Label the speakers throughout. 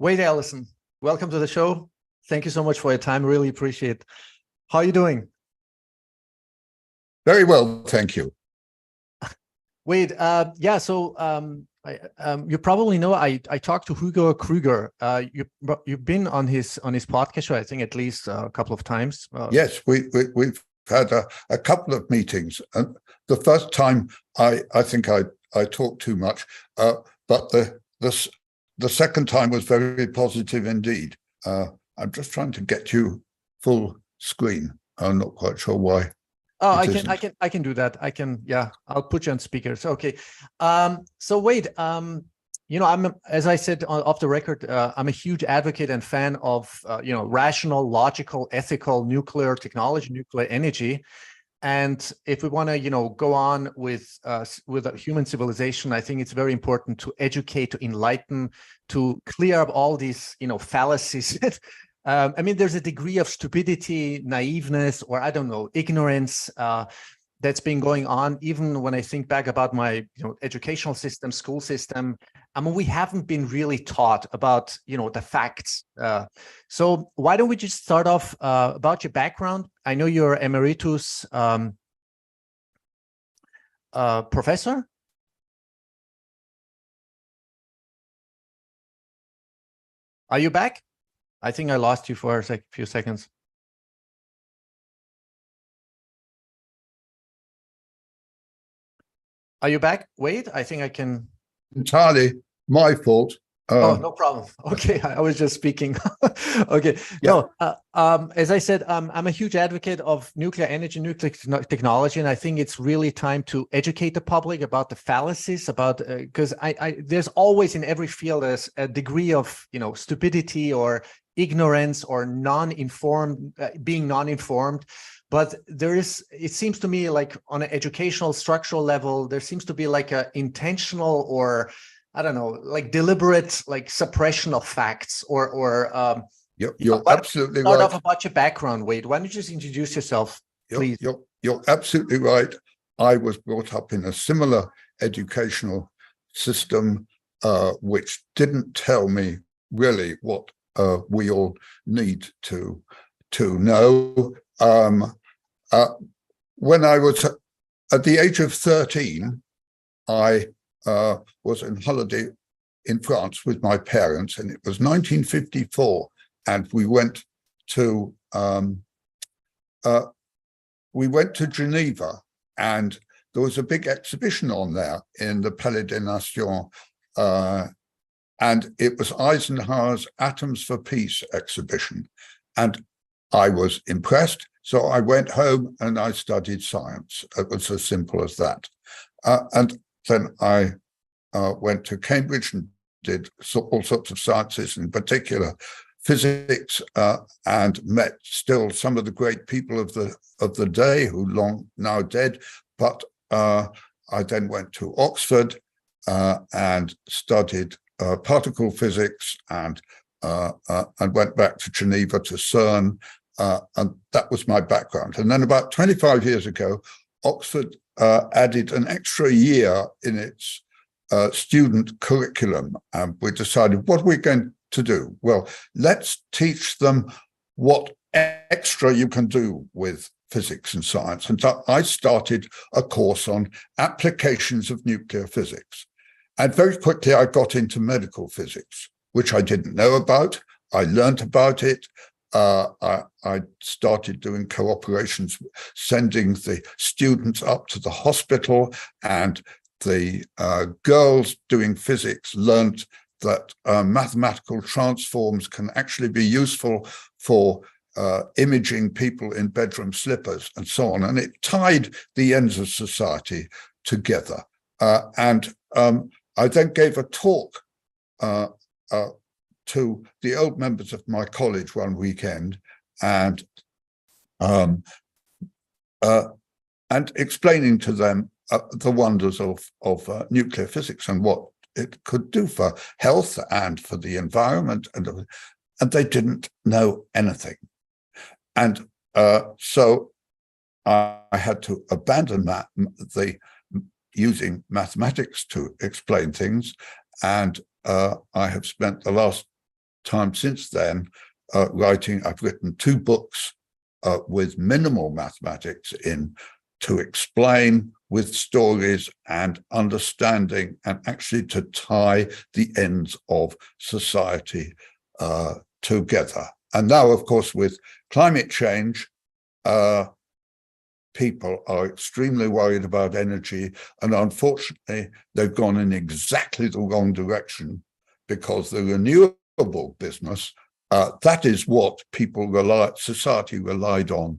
Speaker 1: Wade Allison, welcome to the show. Thank you so much for your time. Really appreciate it. How are you doing?
Speaker 2: Very well, thank you.
Speaker 1: Wade, you probably know I talked to Hugo Kruger. You've been on his podcast show, I think at least a couple of times.
Speaker 2: Yes, we've had a couple of meetings, and the first time I think I talked too much, but the second time was very positive indeed. I'm just trying to get you full screen. I'm not quite sure why.
Speaker 1: Oh, I can do that. Yeah, I'll put you on speakers. Okay. So Wade, as I said off the record, I'm a huge advocate and fan of, rational, logical, ethical nuclear technology, nuclear energy. And if we want to, go on with human civilization, I think it's very important to educate, to enlighten, to clear up all these, fallacies. There's a degree of stupidity, naiveness, or I don't know, ignorance that's been going on. Even when I think back about my, educational system, school system, we haven't been really taught about, the facts. So why don't we just start off about your background? I know you're emeritus professor. Are you back? I think I lost you for a few seconds. Are you back? Wait, I think I can.
Speaker 2: Entirely my fault.
Speaker 1: Oh, no problem. Okay, I was just speaking. Okay.
Speaker 2: Yeah.
Speaker 1: No, as I said, I'm a huge advocate of nuclear energy, nuclear technology, and I think it's really time to educate the public about the fallacies, about because there's always in every field there's a degree of stupidity or ignorance or being non-informed. But it seems to me like on an educational structural level, there seems to be like a intentional or I don't know, like deliberate, like suppression of facts or
Speaker 2: you're absolutely right.
Speaker 1: Start off about your background, Wade. Why don't you just introduce yourself, please?
Speaker 2: You're absolutely right. I was brought up in a similar educational system, which didn't tell me really what we all need to know. When I was at the age of 13, I was on holiday in France with my parents, and it was 1954, and we went to Geneva, and there was a big exhibition on there in the Palais des Nations, and it was Eisenhower's Atoms for Peace exhibition, and I was impressed. So I went home and I studied science. It was as simple as that. And then I went to Cambridge and did all sorts of sciences, in particular physics, and met still some of the great people of the day who long now dead. But I then went to Oxford and studied particle physics and went back to Geneva to CERN, and that was my background. And then about 25 years ago, Oxford added an extra year in its student curriculum, and we decided, what are we going to do? Well, let's teach them what extra you can do with physics and science. And so I started a course on applications of nuclear physics. And very quickly, I got into medical physics, which I didn't know about. I learned about it. I started doing cooperations, sending the students up to the hospital, and the girls doing physics learned that mathematical transforms can actually be useful for imaging people in bedroom slippers and so on. And it tied the ends of society together. I then gave a talk to the old members of my college one weekend, and explaining to them the wonders of nuclear physics and what it could do for health and for the environment, and they didn't know anything. And so I had to abandon using mathematics to explain things, and I have spent the last time since then, I've written 2 books with minimal mathematics in, to explain with stories and understanding, and actually to tie the ends of society together. And now, of course, with climate change, people are extremely worried about energy, and unfortunately, they've gone in exactly the wrong direction, because the renewable business, that is what society relied on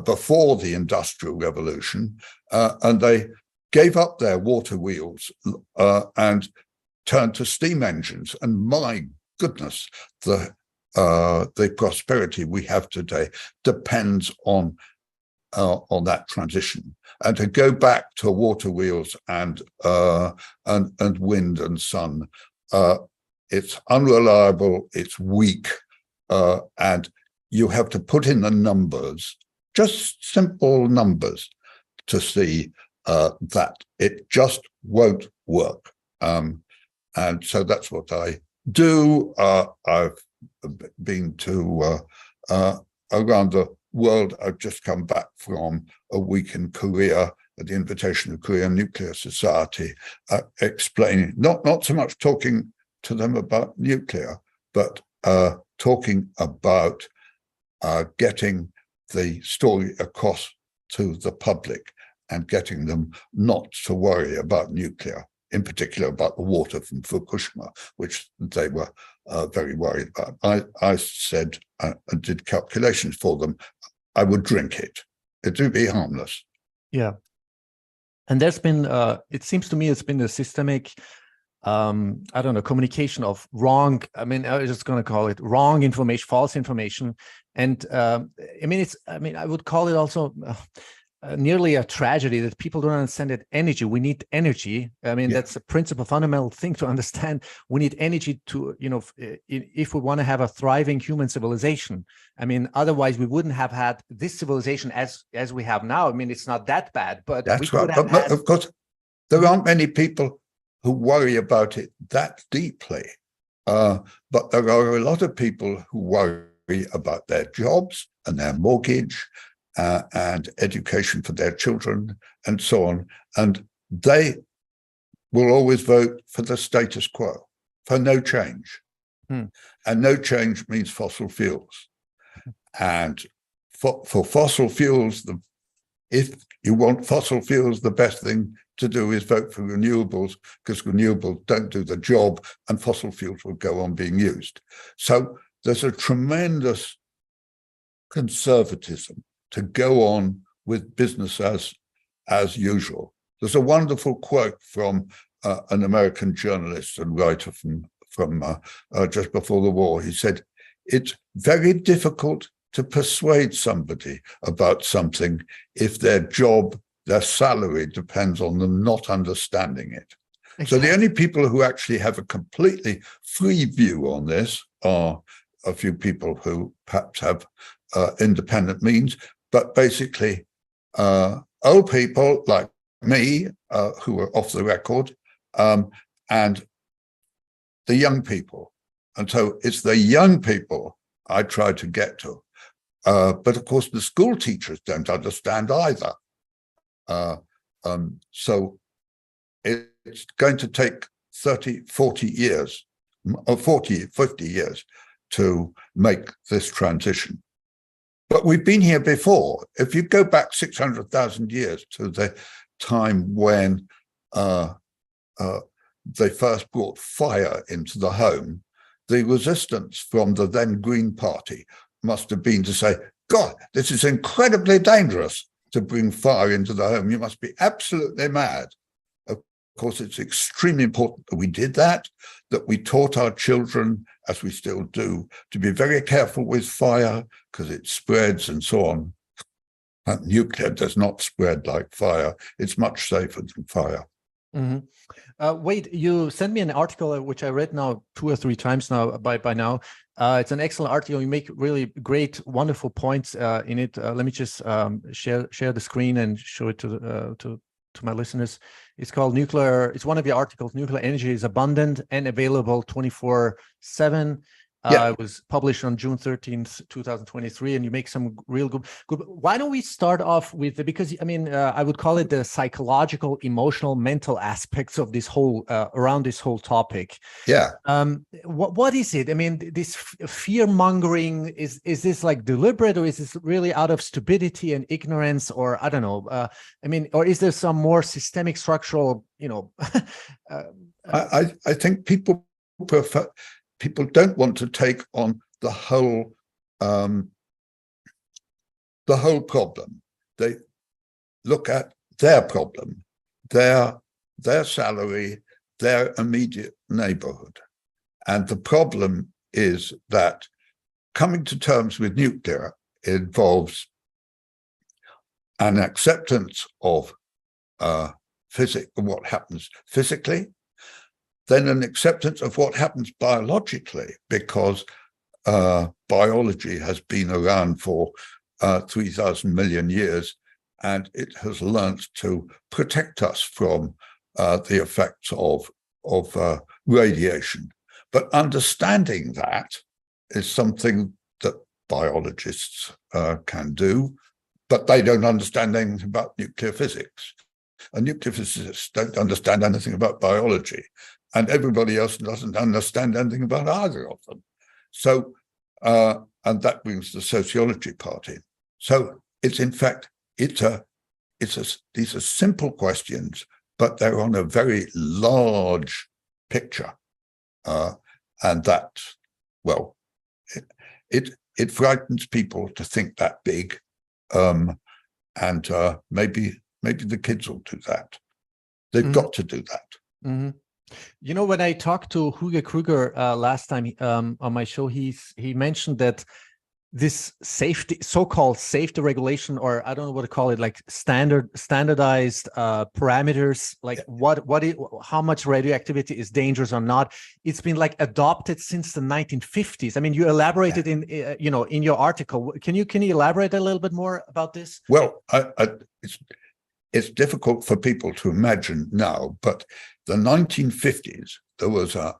Speaker 2: before the Industrial Revolution, and they gave up their water wheels and turned to steam engines. And my goodness, the prosperity we have today depends on that transition. And to go back to water wheels and wind and sun, it's unreliable, it's weak, and you have to put in the numbers, just simple numbers, to see that it just won't work. And so that's what I do. I've been to around the world. I've just come back from a week in Korea at the invitation of Korea Nuclear Society, explaining, not so much talking to them about nuclear, but talking about getting the story across to the public and getting them not to worry about nuclear, in particular about the water from Fukushima, which they were very worried about. I said, and did calculations for them, I would drink it. It would be harmless.
Speaker 1: Yeah. And there's been, it seems to me, it's been a systemic, I don't know, communication of wrong, I mean, I was just going to call it wrong information, false information. And I mean, I would call it also nearly a tragedy that people don't understand that energy, we need energy. I mean, that's a principle, fundamental thing to understand. We need energy to, you know, if we want to have a thriving human civilization. I mean, otherwise we wouldn't have had this civilization as we have now. I mean, it's not that bad, but
Speaker 2: that's right. But of course, there aren't many people who worry about it that deeply. But there are a lot of people who worry about their jobs and their mortgage and education for their children and so on. And they will always vote for the status quo, for no change. And no change means fossil fuels. And for fossil fuels, if you want fossil fuels, the best thing to do is vote for renewables, because renewables don't do the job and fossil fuels will go on being used. So there's a tremendous conservatism to go on with business as usual. There's a wonderful quote from an American journalist and writer from just before the war. He said, "It's very difficult to persuade somebody about something if their job, their salary depends on them not understanding it." Exactly. So the only people who actually have a completely free view on this are a few people who perhaps have independent means, but basically old people like me who are off the record, and the young people. And so it's the young people I try to get to. But of course, the school teachers don't understand either. So it's going to take 30, 40 years, or 40, 50 years to make this transition. But we've been here before. If you go back 600,000 years to the time when they first brought fire into the home, the resistance from the then Green Party must have been to say, God, this is incredibly dangerous to bring fire into the home. You must be absolutely mad. Of course, it's extremely important that we did that we taught our children, as we still do, to be very careful with fire because it spreads and so on. And nuclear does not spread like fire. It's much safer than fire.
Speaker 1: Mm-hmm. Wade, you sent me an article which I read now 2 or 3 times now by now. It's an excellent article. You make really great, wonderful points in it. Let me just share the screen and show it to my listeners. It's called Nuclear. It's one of the articles. Nuclear energy is abundant and available 24/7. It was published on June 13th, 2023, and you make some real good. Why don't we start off with, because I mean, I would call it the psychological, emotional, mental aspects of this whole, around this whole topic.
Speaker 2: Yeah.
Speaker 1: What is it? I mean, this fear mongering, is this like deliberate, or is this really out of stupidity and ignorance, or I don't know? I mean, or is there some more systemic, structural, you know?
Speaker 2: I think people don't want to take on the whole problem. They look at their problem, their salary, their immediate neighborhood. And the problem is that coming to terms with nuclear involves an acceptance of what happens physically, then an acceptance of what happens biologically, because biology has been around for 3,000 million years, and it has learned to protect us from the effects of radiation. But understanding that is something that biologists can do, but they don't understand anything about nuclear physics. And nuclear physicists don't understand anything about biology. And everybody else doesn't understand anything about either of them. So, and that brings the sociology part in. So it's, in fact, these are simple questions, but they're on a very large picture. And that, well, it frightens people to think that big. And maybe the kids will do that. They've got to do that.
Speaker 1: Mm-hmm. You know, when I talked to Hugo Kruger last time on my show, he mentioned that this so-called safety regulation, or I don't know what to call it, like standardized parameters, like how much radioactivity is dangerous or not. It's been like adopted since the 1950s. I mean, you elaborated in in your article. Can you elaborate a little bit more about this?
Speaker 2: Well, it's difficult for people to imagine now, but the 1950s, there was a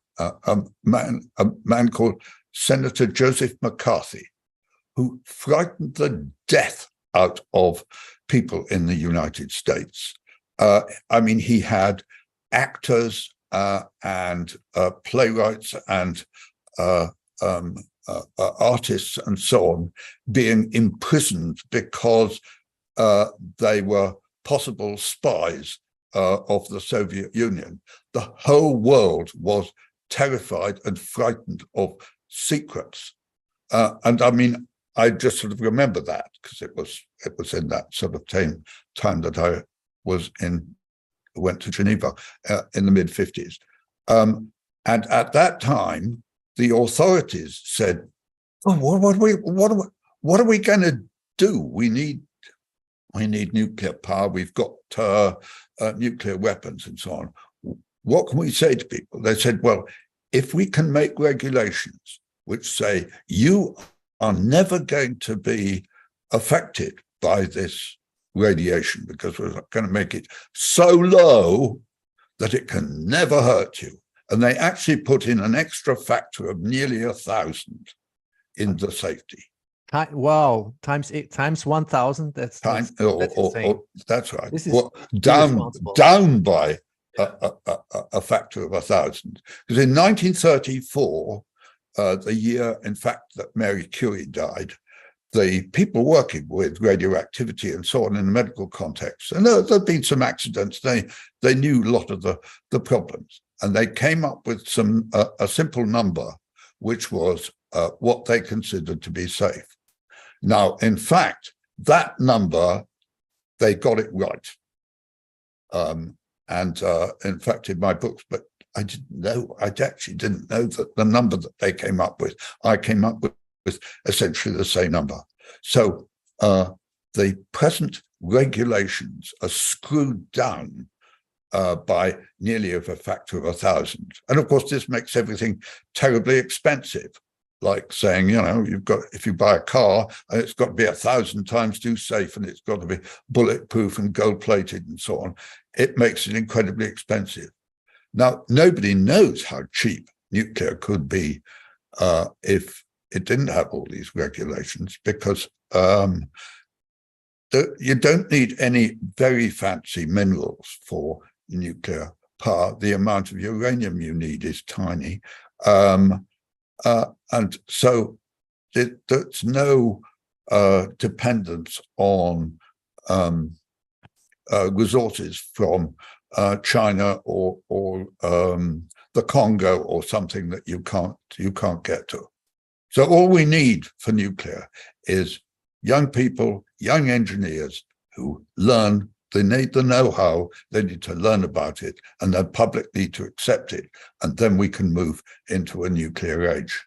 Speaker 2: man called Senator Joseph McCarthy, who frightened the death out of people in the United States. I mean, he had actors and playwrights and artists and so on being imprisoned because they were possible spies of the Soviet Union. The whole world was terrified and frightened of secrets. And I mean, I just sort of remember that because it was in that sort of time that I went to Geneva in the mid-50s. And at that time, the authorities said, "Oh, what are we going to do? We need nuclear power. We've got nuclear weapons and so on. What can we say to people?" They said, "Well, if we can make regulations which say you are never going to be affected by this radiation because we're going to make it so low that it can never hurt you." And they actually put in an extra factor of nearly 1,000 in the safety.
Speaker 1: Wow, times 1,000. That's insane.
Speaker 2: That's right.
Speaker 1: This is
Speaker 2: down by a factor of 1,000. Because in 1934, the year, in fact, that Mary Curie died, the people working with radioactivity and so on in the medical context, and there'd been some accidents, they knew a lot of the problems, and they came up with a simple number, which was what they considered to be safe. Now, in fact, that number, they got it right. In fact, in my books, but I actually didn't know that the number that they came up with, I came up with essentially the same number. So the present regulations are screwed down by nearly a factor of 1,000. And of course, this makes everything terribly expensive. Like saying, if you buy a car, it's got to be 1,000 times too safe, and it's got to be bulletproof and gold-plated and so on. It makes it incredibly expensive. Now, nobody knows how cheap nuclear could be if it didn't have all these regulations, because you don't need any very fancy minerals for nuclear power. The amount of uranium you need is tiny. And so there's no dependence on resources from China or the Congo or something that you can't get to. So all we need for nuclear is young people, young engineers who learn. They need the know-how, they need to learn about it, and the public need to accept it, and then we can move into a nuclear age.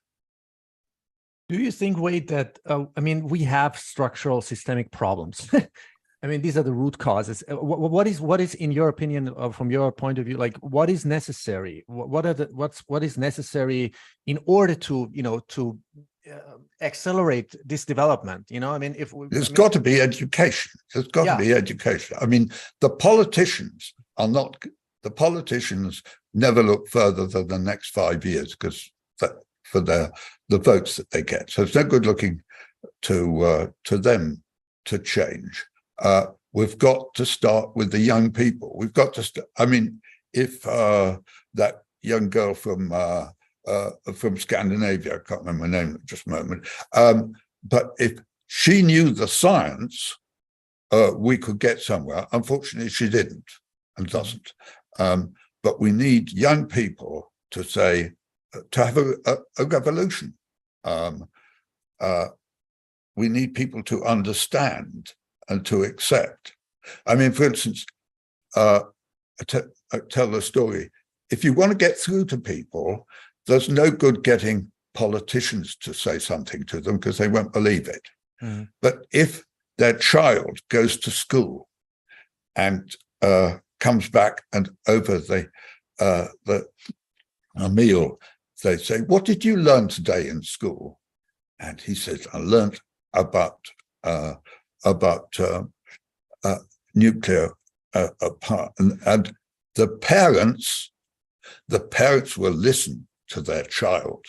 Speaker 1: Do you think, Wade, that, I mean, we have structural systemic problems. I mean, these are the root causes. What is, in your opinion, from your point of view, like what is necessary? What is necessary in order to, to accelerate this development? I mean,
Speaker 2: there's got to be education. There's got to be education. I mean, the politicians never look further than the next 5 years because for the votes that they get. So it's no good looking to them to change. We've got to start with the young people. We've got to I mean, if that young girl from Scandinavia, I can't remember her name at just a moment, but if she knew the science, we could get somewhere. Unfortunately, she didn't and doesn't. But we need young people to say, to have a revolution. We need people to understand and to accept. I mean, for instance, I tell the story. If you want to get through to people, there's no good getting politicians to say something to them because they won't believe it. Mm. But if their child goes to school and comes back and over a meal, they say, "What did you learn today in school?" And he says, "I learned about nuclear power." And the parents will listen to their child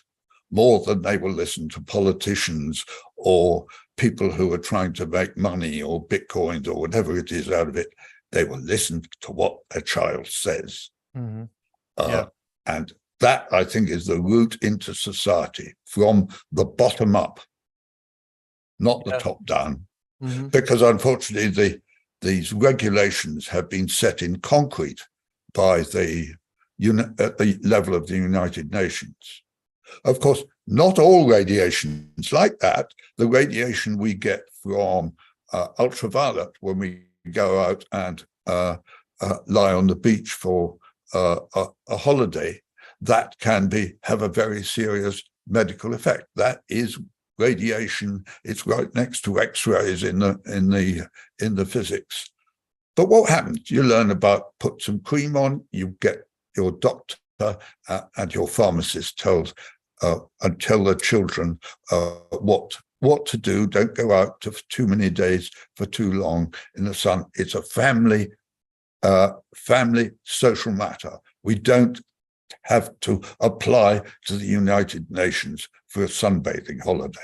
Speaker 2: more than they will listen to politicians or people who are trying to make money or bitcoins or whatever it is out of it. They will listen to what their child says. Mm-hmm. And that, I think, is the route into society from the bottom up, not the top down. Mm-hmm. Because unfortunately, these regulations have been set in concrete by at the level of the United Nations. Of course, not all radiation is like that. The radiation we get from ultraviolet when we go out and lie on the beach for a holiday, that can have a very serious medical effect. That is radiation. It's right next to X-rays in the physics. But what happens? You learn about put some cream on. You get your doctor and your pharmacist tells and tell the children what to do. Don't go out for too many days for too long in the sun. It's a family social matter. We don't have to apply to the United Nations for a sunbathing holiday.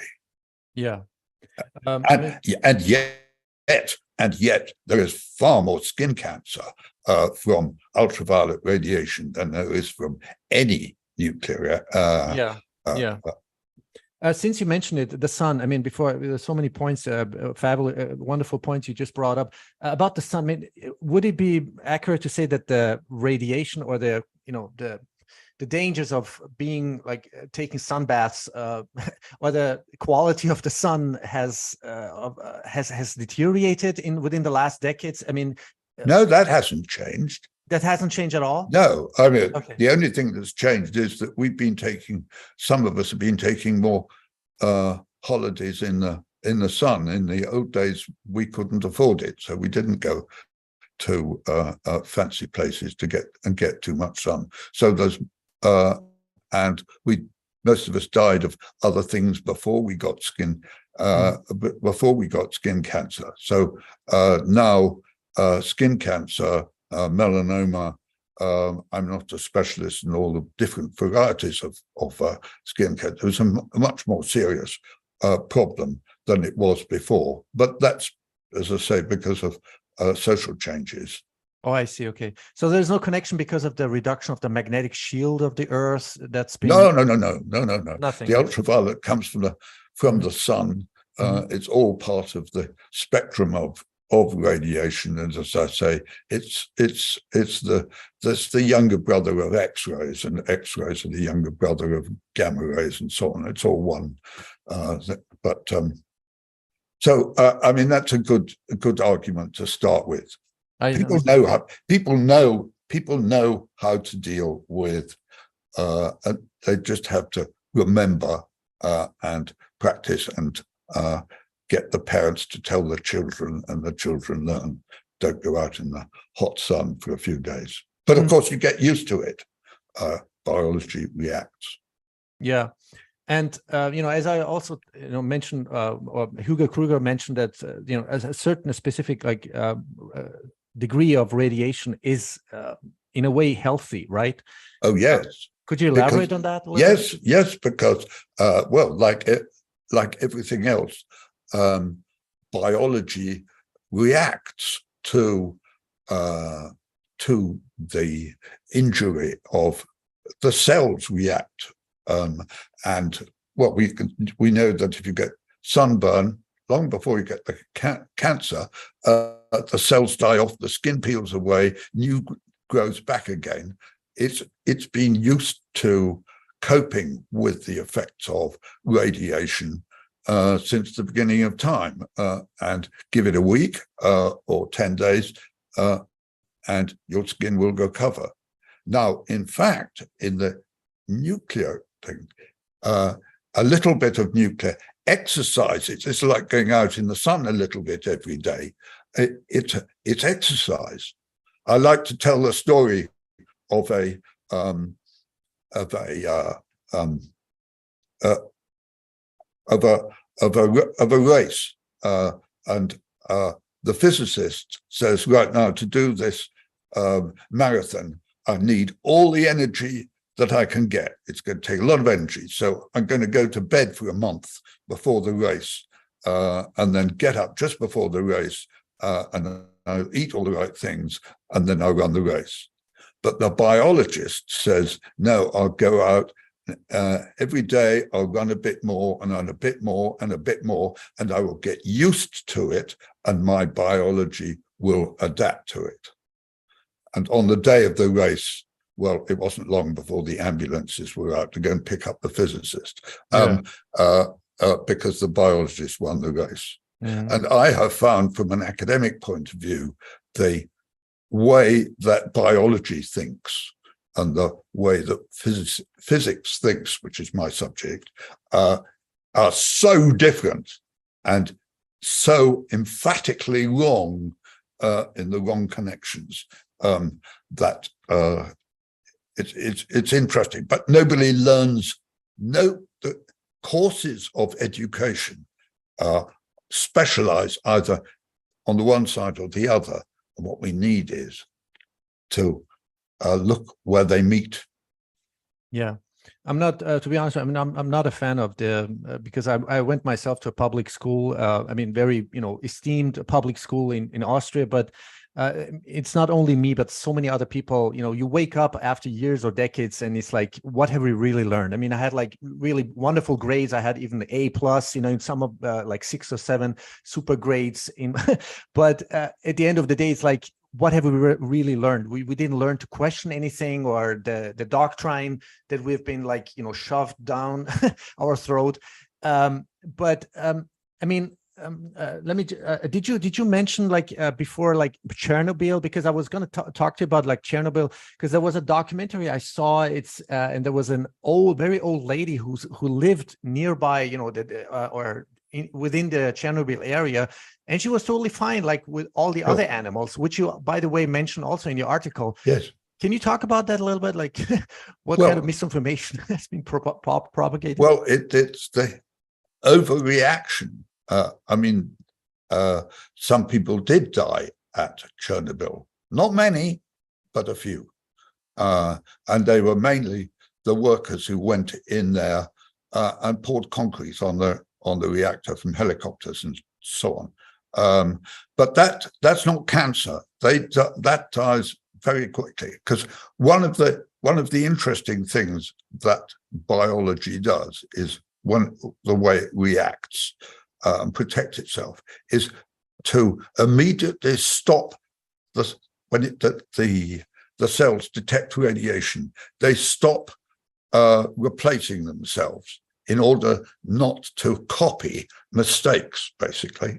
Speaker 1: Yeah.
Speaker 2: And yet there is far more skin cancer from ultraviolet radiation than there is from any nuclear.
Speaker 1: Since you mentioned it, the sun, I mean, before, there's so many points, fabulous, wonderful points you just brought up about the sun. I mean, would it be accurate to say that the radiation or the dangers of being taking sun baths or the quality of the sun has deteriorated within the last decades? I mean,
Speaker 2: no, that hasn't changed.
Speaker 1: That hasn't changed at all?
Speaker 2: No, I mean, The only thing that's changed is that some of us have been taking more holidays in the sun. In the old days, we couldn't afford it, so we didn't go to fancy places to get too much sun. So there's most of us died of other things before we got skin cancer. So now skin cancer, melanoma, I'm not a specialist in all the different varieties of skin cancer. It was a much more serious problem than it was before. But that's, as I say, because of social changes.
Speaker 1: Oh, I see. Okay. So there's no connection because of the reduction of the magnetic shield of the Earth that's been...
Speaker 2: No.
Speaker 1: Nothing.
Speaker 2: The ultraviolet comes from the sun. It's all part of the spectrum of radiation, and as I say, it's the younger brother of X-rays, and X-rays are the younger brother of gamma rays, and so on. It's all one. I mean, that's a good argument to start with. People know how to deal with. And they just have to remember and practice and get the parents to tell the children, and the children learn. Don't go out in the hot sun for a few days. But of course, you get used to it. Biology reacts.
Speaker 1: Yeah. And, as I also, mentioned, or Hugo Kruger mentioned that, a certain specific, degree of radiation is, in a way, healthy, right?
Speaker 2: Oh, yes.
Speaker 1: Could you elaborate on that a little bit?
Speaker 2: Yes, because, like everything else, biology reacts to the injury of the cells react. And well, we know that if you get sunburn, long before you get the cancer, the cells die off, the skin peels away, new grows back again. It's been used to coping with the effects of radiation since the beginning of time, and give it a week or 10 days, and your skin will recover. Now, in fact, in the nuclear thing, a little bit of nuclear exercise, it's like going out in the sun a little bit every day. It's exercise. I like to tell the story of a race, and the physicist says, right now, to do this marathon, I need all the energy that I can get. It's going to take a lot of energy, so I'm going to go to bed for a month before the race, and then get up just before the race, and I'll eat all the right things, and then I'll run the race. But the biologist says, no, I'll go out every day, I'll run a bit more and a bit more and a bit more, and I will get used to it, and my biology will adapt to it. And on the day of the race, well, it wasn't long before the ambulances were out to go and pick up the physicist, because the biologist won the race. And I have found, from an academic point of view, the way that biology thinks and the way that physics thinks, which is my subject, are so different and so emphatically wrong, in the wrong connections, that it's interesting. But nobody learns. The courses of education specialize either on the one side or the other. And what we need is to look where they meet. Yeah.
Speaker 1: I'm not, to be honest, I mean, I'm not a fan of the, because I went myself to a public school, I mean, very, esteemed public school in Austria, but it's not only me, but so many other people. You wake up after years or decades and it's like, what have we really learned? I mean, I had like really wonderful grades. I had even the A+, in some of like 6 or 7 super grades but at the end of the day, it's like, what have we really learned? We didn't learn to question anything, or the doctrine that we've been like, shoved down our throat. But I mean, let me, did you mention like before, like Chernobyl? Because I was going to talk to you about like Chernobyl, because there was a documentary I saw. It's and there was an very old lady who lived nearby, within the Chernobyl area, and she was totally fine, like with all the other animals, which you, by the way, mentioned also in your article.
Speaker 2: Yes.
Speaker 1: Can you talk about that a little bit? Like, what kind of misinformation has been propagated?
Speaker 2: Well, it's the overreaction. I mean, some people did die at Chernobyl. Not many, but a few. And they were mainly the workers who went in there and poured concrete on the reactor from helicopters and so on. But that's not cancer. That dies very quickly, because one of the interesting things that biology does is the way it reacts and protects itself is to immediately stop when the cells detect radiation. They stop replacing themselves in order not to copy mistakes, basically,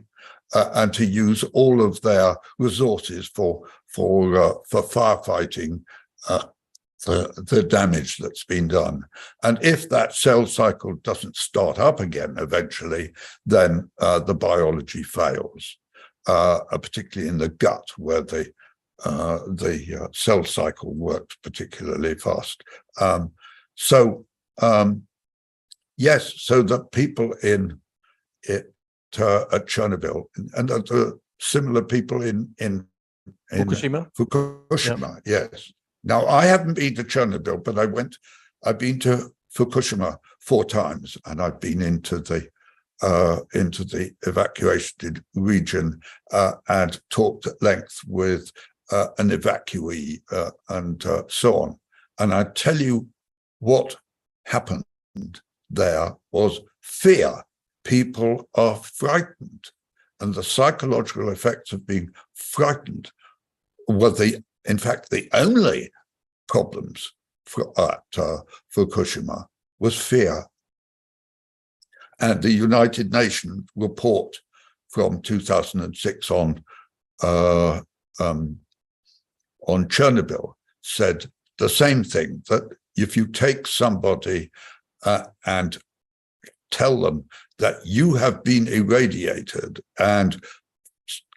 Speaker 2: and to use all of their resources for firefighting the damage that's been done. And if that cell cycle doesn't start up again eventually, then the biology fails, particularly in the gut, where the cell cycle works particularly fast. Yes, so the people at Chernobyl and the similar people in Fukushima, yeah. Yes. Now, I haven't been to Chernobyl, but I've been to Fukushima 4 times, and I've been into the evacuated region and talked at length with an evacuee and so on. And I tell you, what happened there was fear. People are frightened, and the psychological effects of being frightened were in fact, the only problems at Fukushima was fear. And the United Nations report from 2006 on Chernobyl said the same thing, that if you take somebody and tell them that you have been irradiated and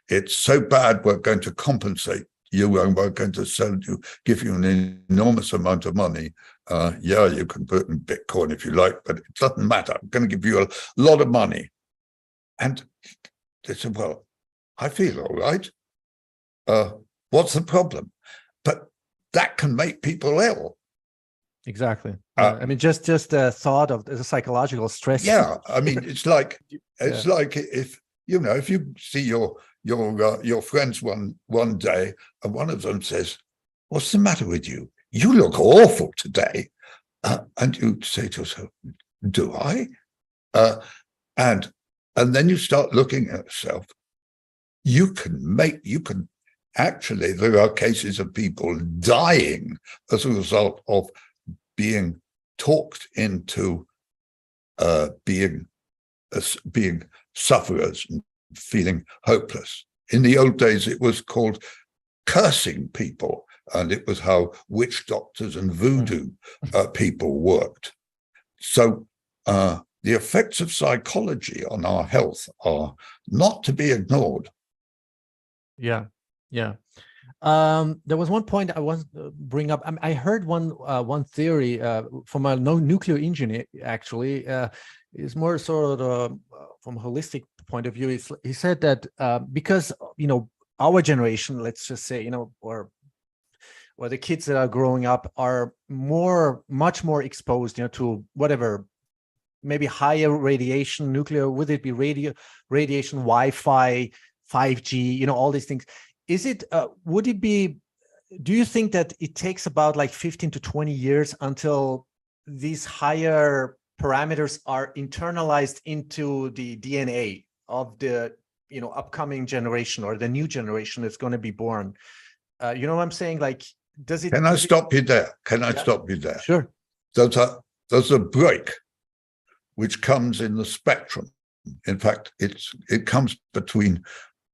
Speaker 2: it's so bad, we're going to compensate you and we're going to give you an enormous amount of money. Yeah, you can put it in Bitcoin if you like, but it doesn't matter. I'm going to give you a lot of money. And they said, well, I feel all right. What's the problem? But that can make people ill.
Speaker 1: Exactly. I mean, just the thought of the psychological stress.
Speaker 2: Yeah, I mean, it's like like if you see your friends one day, and one of them says, "What's the matter with you? You look awful today," and you say to yourself, "Do I?" And then you start looking at yourself. You can actually, there are cases of people dying as a result of being talked into being sufferers and feeling hopeless. In the old days, it was called cursing people, and it was how witch doctors and voodoo people worked. So the effects of psychology on our health are not to be ignored.
Speaker 1: Yeah. There was one point I want to bring up. I heard one theory from a nuclear engineer, actually. Is more sort of from a holistic point of view. He said that because our generation, let's just say, or the kids that are growing up are much more exposed, to whatever, maybe higher radiation, nuclear, would it be radiation, Wi-Fi, 5G, all these things. Do you think that it takes about like 15 to 20 years until these higher parameters are internalized into the DNA of the, upcoming generation or the new generation that's going to be born? You know what I'm saying? Like,
Speaker 2: Can I stop you there? Stop you there?
Speaker 1: Sure.
Speaker 2: There's a break which comes in the spectrum. In fact, it comes between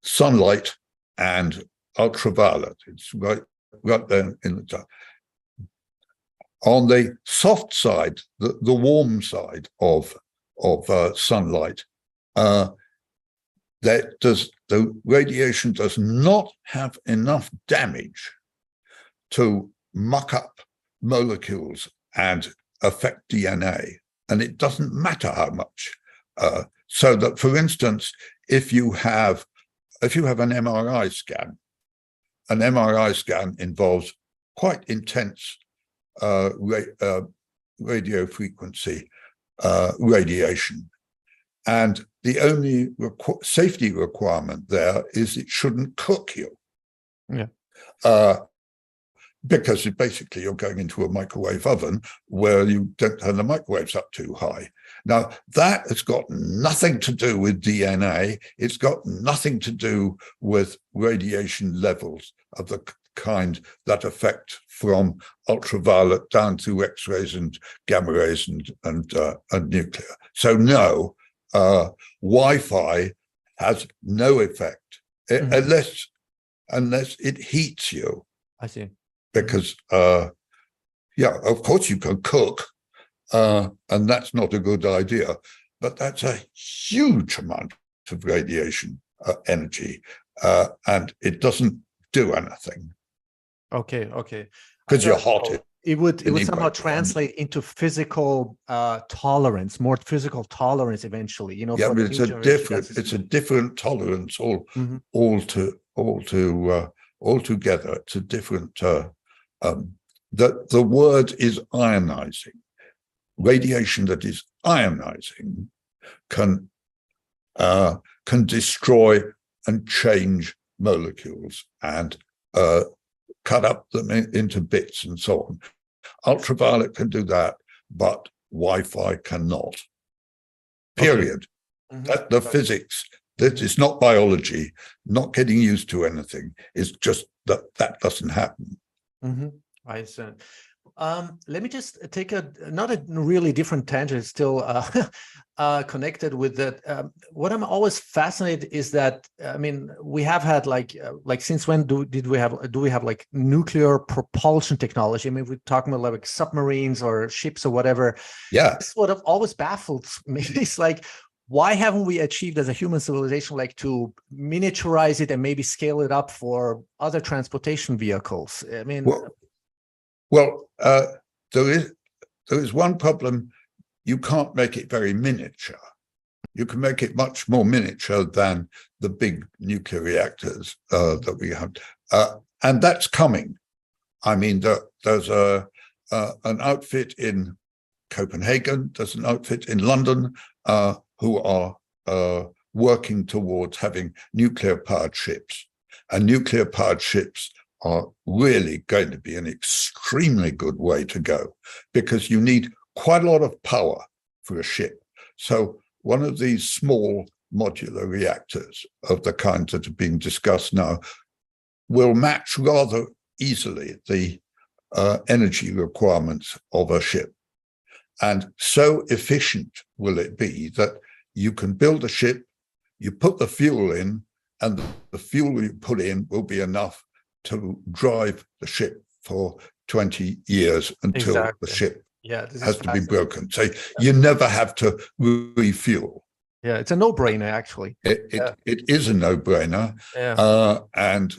Speaker 2: sunlight and ultraviolet. It's right there in the top. On the soft side, the warm side of sunlight, the radiation does not have enough damage to muck up molecules and affect DNA, and it doesn't matter how much. So that, for instance, if you have an MRI scan involves quite intense radio frequency radiation. And the only safety requirement there is it shouldn't cook you.
Speaker 1: Yeah.
Speaker 2: Because basically you're going into a microwave oven where you don't turn the microwaves up too high. Now, that has got nothing to do with DNA. It's got nothing to do with radiation levels of the kind that affect from ultraviolet down to X-rays and gamma rays and nuclear. So no, Wi-Fi has no effect unless it heats you.
Speaker 1: I see.
Speaker 2: Because yeah, of course you can cook, and that's not a good idea, but that's a huge amount of radiation energy, and it doesn't do anything.
Speaker 1: Okay, okay.
Speaker 2: Because you're hot.
Speaker 1: It would somehow translate into physical tolerance, more physical tolerance eventually. You know,
Speaker 2: yeah,
Speaker 1: for
Speaker 2: but it's a different tolerance altogether. It's a different. The word is ionizing. Radiation that is ionizing can destroy and change molecules and cut up them into bits and so on. Ultraviolet can do that, but Wi-Fi cannot. Period.
Speaker 1: Okay.
Speaker 2: That's the physics. That is not biology, not getting used to anything. It's just that doesn't happen.
Speaker 1: I understand. Let me just take not a really different tangent, still connected with that. What I'm always fascinated is that, I mean, we have had like since when do we have like nuclear propulsion technology? I mean, we're talking about like submarines or ships or whatever.
Speaker 2: Yeah.
Speaker 1: This is what I've always baffled me. It's like, why haven't we achieved as a human civilization, like to miniaturize it and maybe scale it up for other transportation vehicles? I mean,
Speaker 2: well, there is one problem. You can't make it very miniature. You can make it much more miniature than the big nuclear reactors that we have, and that's coming. I mean, there's an outfit in Copenhagen. There's an outfit in London who are working towards having nuclear-powered ships, and nuclear-powered ships are really going to be an extremely good way to go, because you need quite a lot of power for a ship. So one of these small modular reactors of the kind that are being discussed now will match rather easily the energy requirements of a ship. And so efficient will it be that you can build a ship, you put the fuel in, and the fuel you put in will be enough to drive the ship for 20 years until the ship has to be broken. So you never have to refuel.
Speaker 1: Yeah, it's a no-brainer, actually.
Speaker 2: It is a no-brainer.
Speaker 1: Yeah.
Speaker 2: And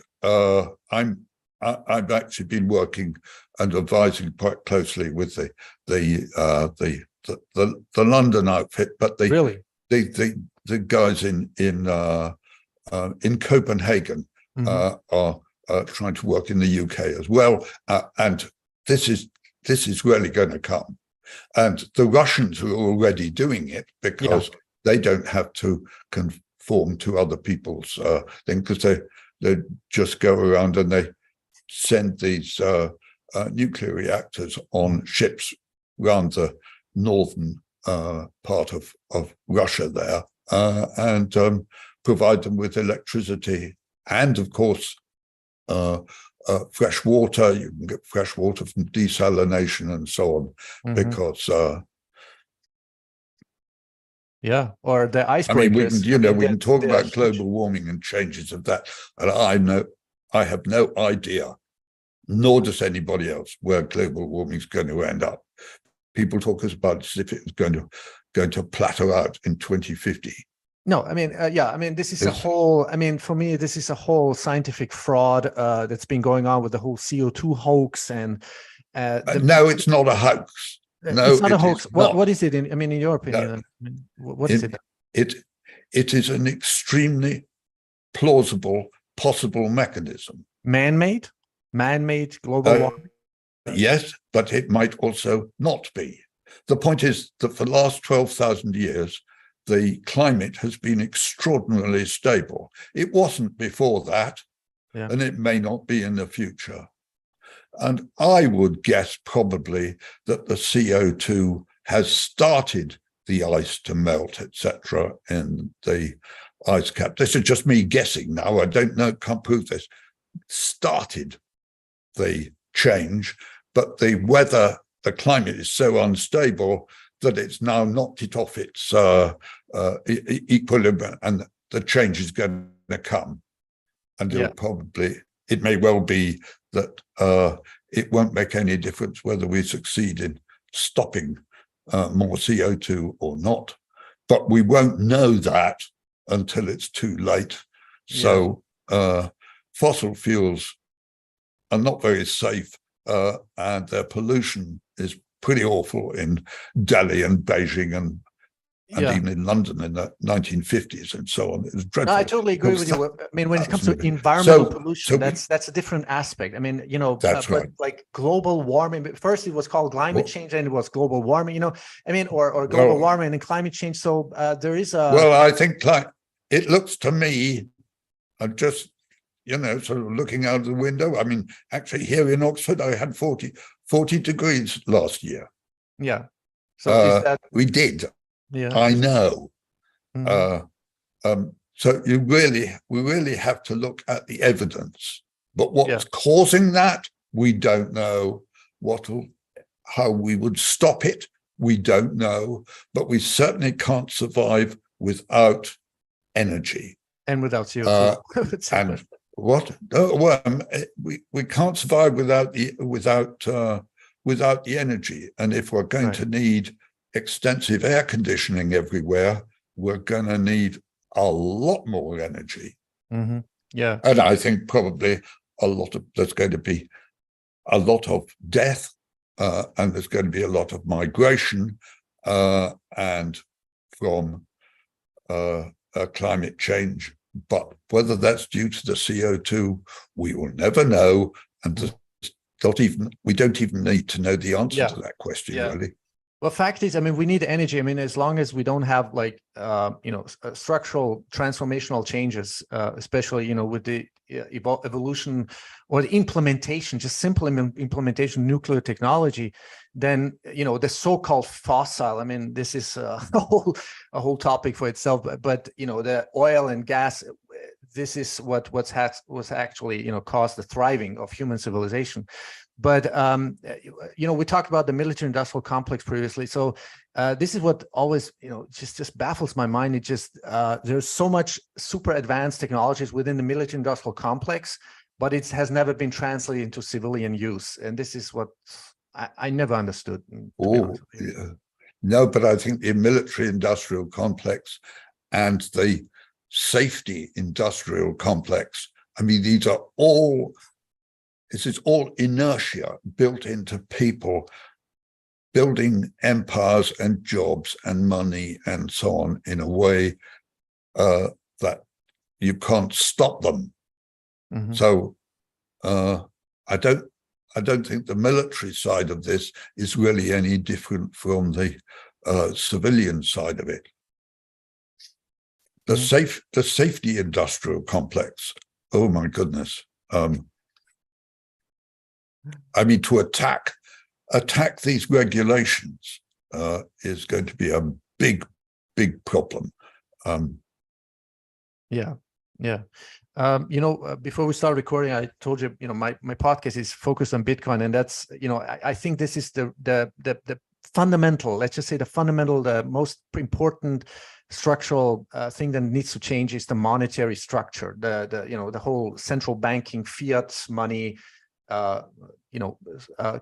Speaker 2: I've actually been working and advising quite closely with the London outfit, but the guys in Copenhagen are trying to work in the UK as well, and this is really going to come. And the Russians are already doing it because they don't have to conform to other people's thing, because they just go around and they send these nuclear reactors on ships around the northern part of Russia there, and provide them with electricity and, of course, fresh water. You can get fresh water from desalination and so on, because
Speaker 1: or the icebreakers.
Speaker 2: I mean, we can talk about global warming and changes of that, and I have no idea, nor does anybody else, where global warming is going to end up. People talk about it as if it was going to plateau out in 2050.
Speaker 1: No, I mean, I mean, this is a whole, I mean, for me, this is a whole scientific fraud that's been going on with the whole CO2 hox. And
Speaker 2: no, it's not a hoax. No,
Speaker 1: it's not a hoax. What is it? In your opinion,
Speaker 2: no.
Speaker 1: I mean, what is it?
Speaker 2: It is an extremely plausible, possible mechanism.
Speaker 1: Man-made? Man-made global warming?
Speaker 2: Yes, but it might also not be. The point is that for the last 12,000 years, the climate has been extraordinarily stable. It wasn't before that, and it may not be in the future. And I would guess probably that the CO2 has started the ice to melt, etc., in the ice cap. This is just me guessing now. I don't know, can't prove this. Started the change, but the weather, the climate is so unstable that it's now knocked it off its equilibrium, and the change is going to come. And it'll probably, it may well be that it won't make any difference whether we succeed in stopping more CO2 or not, but we won't know that until it's too late. So fossil fuels are not very safe, and their pollution is pretty awful in Delhi and Beijing and even in London in the 1950s and so on. It was dreadful.
Speaker 1: No, I totally agree with you. I mean, when it comes to environmental pollution, that's a different aspect. I mean, you know,
Speaker 2: that's right.
Speaker 1: Like global warming, first it was called climate change, and it was global warming, you know, I mean, or global warming and climate change. So there is a...
Speaker 2: Well, I think it looks to me, I'm just, you know, sort of looking out the window. I mean, actually here in Oxford, I had 40 degrees last year.
Speaker 1: Yeah. So is that...
Speaker 2: We did.
Speaker 1: Yeah,
Speaker 2: I know.
Speaker 1: Mm-hmm.
Speaker 2: So we really have to look at the evidence. But what's causing that, we don't know. How we would stop it, we don't know. But we certainly can't survive without energy.
Speaker 1: And without CO2.
Speaker 2: And what? We can't survive without the energy. And if we're going to need extensive air conditioning everywhere, we're going to need a lot more energy.
Speaker 1: Mm-hmm. Yeah.
Speaker 2: And I think probably there's going to be a lot of death, and there's going to be a lot of migration, and from climate change. But whether that's due to the CO2, we will never know. And we don't even need to know the answer to that question, really.
Speaker 1: Well, fact is, I mean, we need energy. I mean, as long as we don't have like, structural transformational changes, especially, you know, with the evolution or the implementation, just simple implementation of nuclear technology, then, you know, the so-called fossil, I mean, this is a whole topic for itself, but, you know, the oil and gas, this is was actually, you know, caused the thriving of human civilization. But, you know, we talked about the military industrial complex previously. So this is what always, you know, just baffles my mind. It just, there's so much super advanced technologies within the military industrial complex, but it has never been translated into civilian use. And this is what I never understood.
Speaker 2: No, but I think the military industrial complex and the safety industrial complex, I mean, this is all inertia built into people building empires and jobs and money and so on in a way that you can't stop them. Mm-hmm. So I don't think the military side of this is really any different from the civilian side of it. The safety industrial complex. Oh my goodness. I mean, to attack these regulations is going to be a big problem.
Speaker 1: You know, before we start recording, I told you, you know, my podcast is focused on Bitcoin, and that's, you know, I think this is the fundamental, let's just say the most important structural thing that needs to change is the monetary structure, the whole central banking fiat money,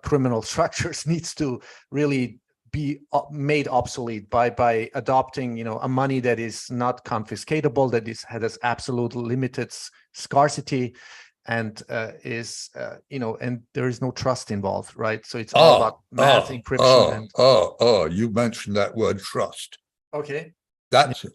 Speaker 1: criminal structures needs to really be made obsolete by adopting, you know, a money that is not confiscatable, that has absolute limited scarcity, and and there is no trust involved, right? So it's all about math, encryption.
Speaker 2: You mentioned that word, trust.
Speaker 1: Okay.
Speaker 2: That's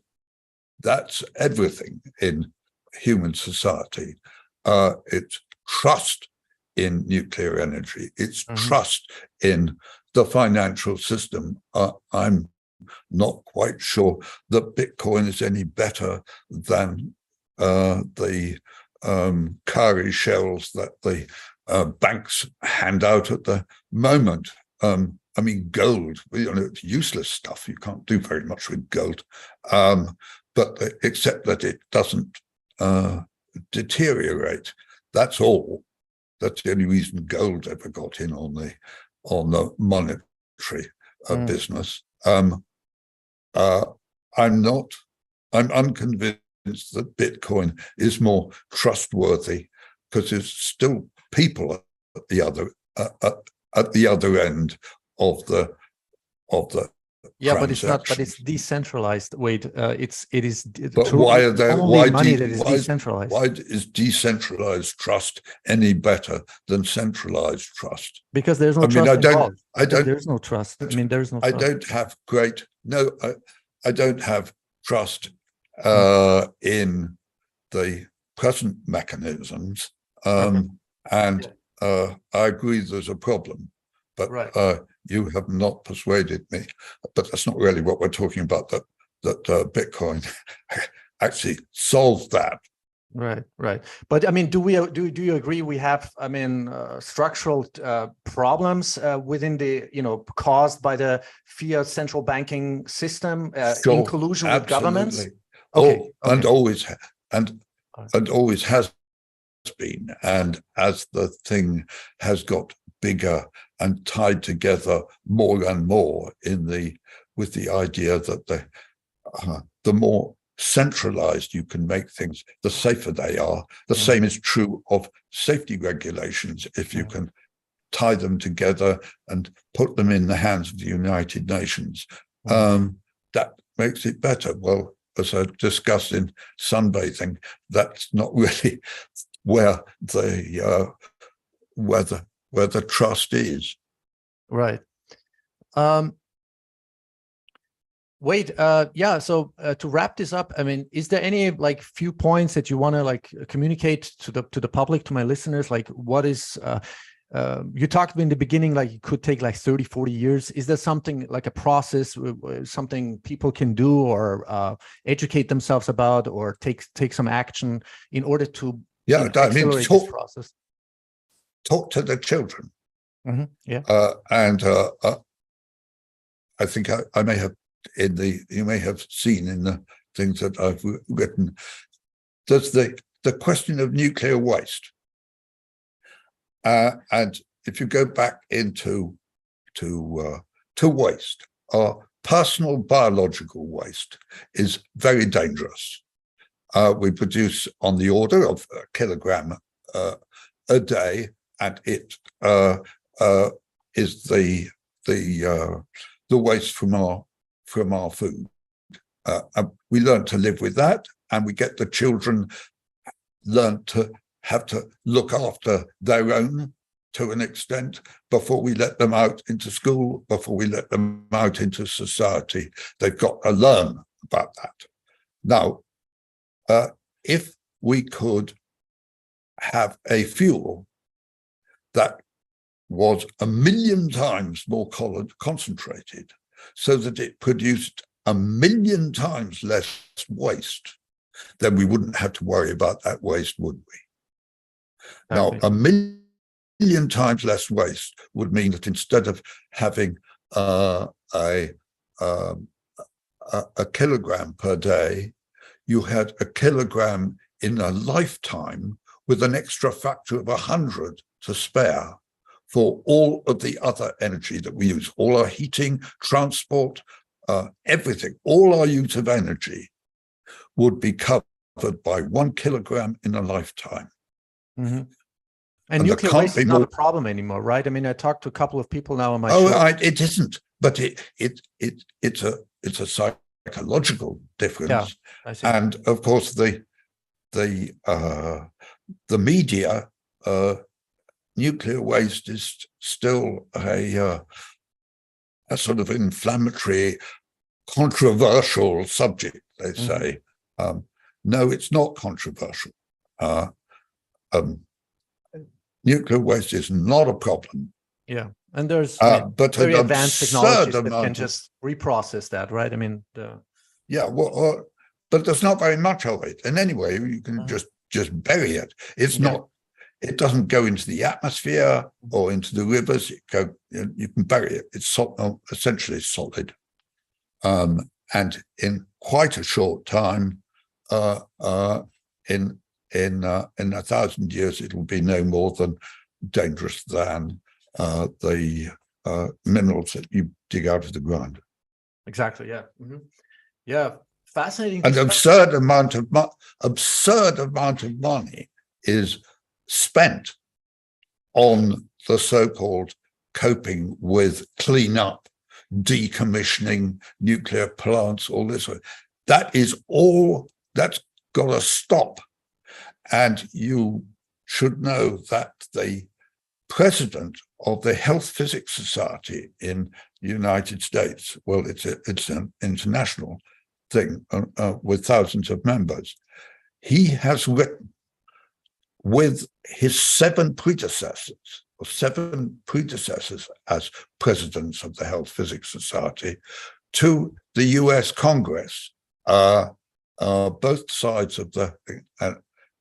Speaker 2: everything in human society. It's trust in nuclear energy. It's trust in the financial system. I'm not quite sure that Bitcoin is any better than the cowrie shells that the banks hand out at the moment. I mean, gold, it's useless stuff. You can't do very much with gold, but except that it doesn't deteriorate. That's all. That's the only reason gold ever got in on the monetary business. I'm unconvinced that Bitcoin is more trustworthy because there's still people at the other end of the
Speaker 1: but it's not. But it's decentralized. Wait, it is.
Speaker 2: But why are there?
Speaker 1: Why decentralized?
Speaker 2: Why is decentralized trust any better than centralized trust?
Speaker 1: Because there's no trust involved. There's no trust. I mean, there's no.
Speaker 2: I don't have I don't have trust in the present mechanisms, and I agree there's a problem. But you have not persuaded me. But that's not really what we're talking about. That Bitcoin actually solves that.
Speaker 1: Right. But I mean, do you agree we have, I mean, structural problems within the, caused by the fiat central banking system in collusion with governments?
Speaker 2: Okay. And always has been. And as the thing has got bigger and tied together more and more with the idea that the more centralized you can make things, the safer they are. The same is true of safety regulations. If you can tie them together and put them in the hands of the United Nations, that makes it better. Well, as I discussed in sunbathing, that's not really where the trust is.
Speaker 1: Right. Wait, so to wrap this up, I mean, is there any few points that you want to communicate to the public, to my listeners? Like, what is you talked in the beginning, it could take 30, 40 years. Is there something like a process, something people can do or educate themselves about, or take some action in order to accelerate this process?
Speaker 2: Talk to the children.
Speaker 1: And
Speaker 2: I think I may have you may have seen in the things that I've written, there's the question of nuclear waste. And if you go back into waste, our personal biological waste is very dangerous. We produce on the order of a kilogram a day, and it is the waste from our food. We learn to live with that, and we get the children learn to have to look after their own to an extent before we let them out into school, before we let them out into society. They've got to learn about that. Now, if we could have a fuel that was 1 million times more concentrated, so that it produced 1 million times less waste, then we wouldn't have to worry about that waste, would we? Now, 1 million times less waste would mean that instead of having a kilogram per day, you had a kilogram in a lifetime with an extra factor of 100 to spare for all of the other energy that we use, all our heating, transport, everything, all our use of energy would be covered by 1 kilogram in a lifetime.
Speaker 1: Mm-hmm. And nuclear waste is not a problem anymore, right? I mean, I talked to a couple of people now on my show.
Speaker 2: It isn't, but it's a psychological difference.
Speaker 1: Yeah, I see.
Speaker 2: And of course, the media, nuclear waste is still a sort of inflammatory, controversial subject, they say. No, it's not controversial. nuclear waste is not a problem.
Speaker 1: Yeah, and there's I mean,
Speaker 2: but
Speaker 1: very
Speaker 2: an
Speaker 1: advanced
Speaker 2: absurd
Speaker 1: technologies that can
Speaker 2: amount
Speaker 1: just reprocess that, right? I mean,
Speaker 2: yeah, well, but there's not very much of it. And anyway, you can just bury it. It's not. It doesn't go into the atmosphere or into the rivers. You can bury it. It's essentially solid. And in quite a short time, in 1,000 years, it will be no more than dangerous than the minerals that you dig out of the ground.
Speaker 1: Exactly. Yeah. Yeah. Fascinating.
Speaker 2: An absurd amount of money is spent on the so-called coping with cleanup, decommissioning nuclear plants, all this. That is all, that's got to stop. And you should know that the president of the Health Physics Society in the United States, well, it's an international thing with thousands of members, he has written with his seven predecessors as presidents of the Health Physics Society to the US Congress, both sides of the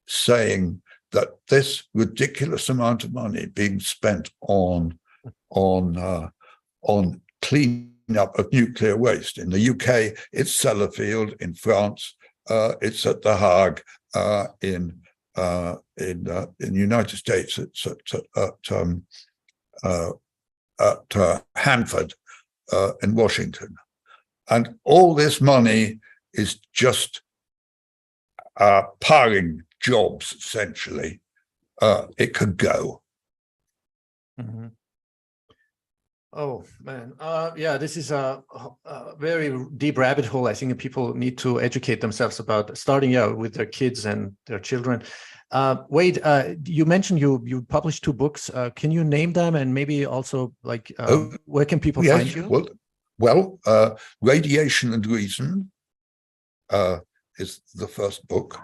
Speaker 2: saying that this ridiculous amount of money being spent on cleanup of nuclear waste. In the UK, it's Sellafield. In France, it's at The Hague. In the United States, it's at Hanford in Washington. And all this money is just piling jobs, essentially. It could go.
Speaker 1: Oh, man. Yeah, this is a very deep rabbit hole. I think people need to educate themselves about starting with their kids and their children. Wade, you mentioned you published 2 books. Can you name them, and maybe also like where can people find you?
Speaker 2: Well, Radiation and Reason is the first book,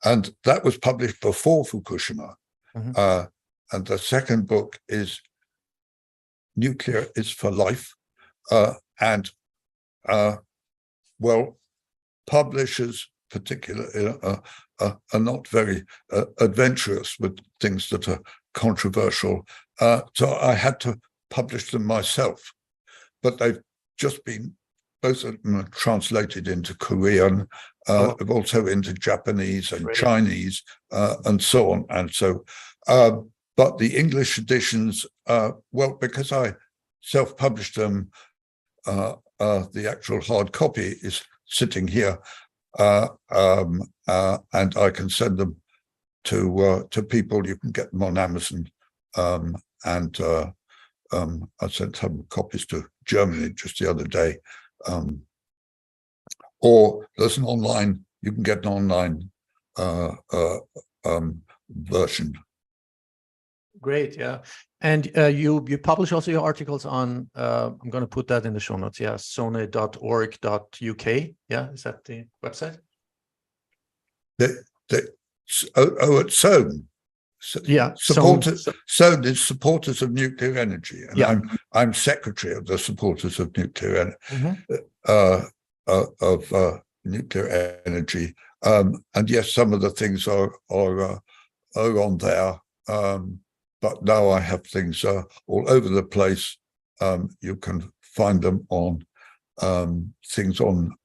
Speaker 2: and that was published before Fukushima. And the second book is Nuclear is for Life, and well, publishers particularly are not very adventurous with things that are controversial, so I had to publish them myself. But they've just been, both of them are translated into Korean, also into Japanese and Chinese, and so on. And so, but the English editions, well, because I self-published them, the actual hard copy is sitting here, and I can send them to people. You can get them on Amazon, and I sent some copies to Germany just the other day. Or there's an online, you can get an online version.
Speaker 1: Great, yeah. And you publish also your articles on, I'm going to put that in the show notes, yeah, sone.org.uk, yeah, is that the website?
Speaker 2: At SONE.
Speaker 1: Yeah,
Speaker 2: SONE is Supporters of Nuclear Energy, and I'm secretary of the Supporters of Nuclear Nuclear Energy. And yes, some of the things are on there. But now I have things all over the place. You can find them on things on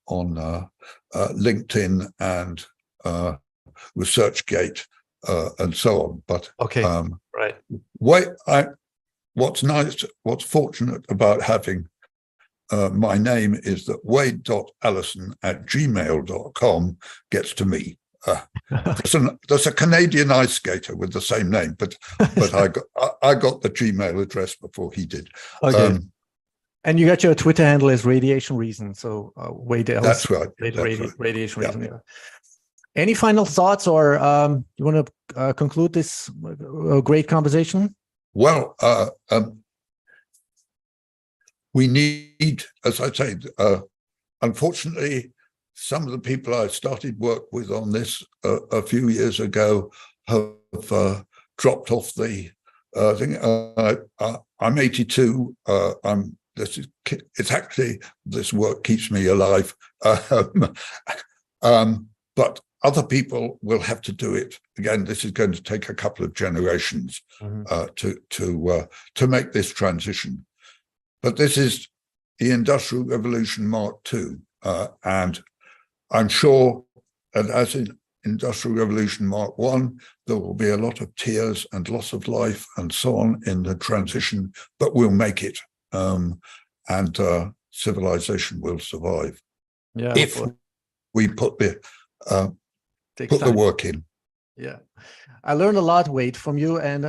Speaker 2: LinkedIn and ResearchGate and so on. But
Speaker 1: right.
Speaker 2: What's nice, what's fortunate about having my name is that wade.allison@gmail.com gets to me. There's a Canadian ice skater with the same name, but I got the Gmail address before he did.
Speaker 1: Okay. And you got your Twitter handle as Radiation Reason, so Wade Allison.
Speaker 2: That's right.
Speaker 1: Radiation Reason. Yeah. Any final thoughts, or you want to conclude this great conversation?
Speaker 2: Well, we need, as I say, unfortunately, some of the people I started work with on this a few years ago have dropped off the thing. I'm 82. This work keeps me alive. But other people will have to do it. Again, this is going to take a couple of generations to make this transition. But this is the Industrial Revolution Mark II. And I'm sure that as in Industrial Revolution Mark I, there will be a lot of tears and loss of life and so on in the transition, but we'll make it. And civilization will survive.
Speaker 1: Yeah,
Speaker 2: if we put the work in.
Speaker 1: Yeah, I learned a lot, Wade, from you, and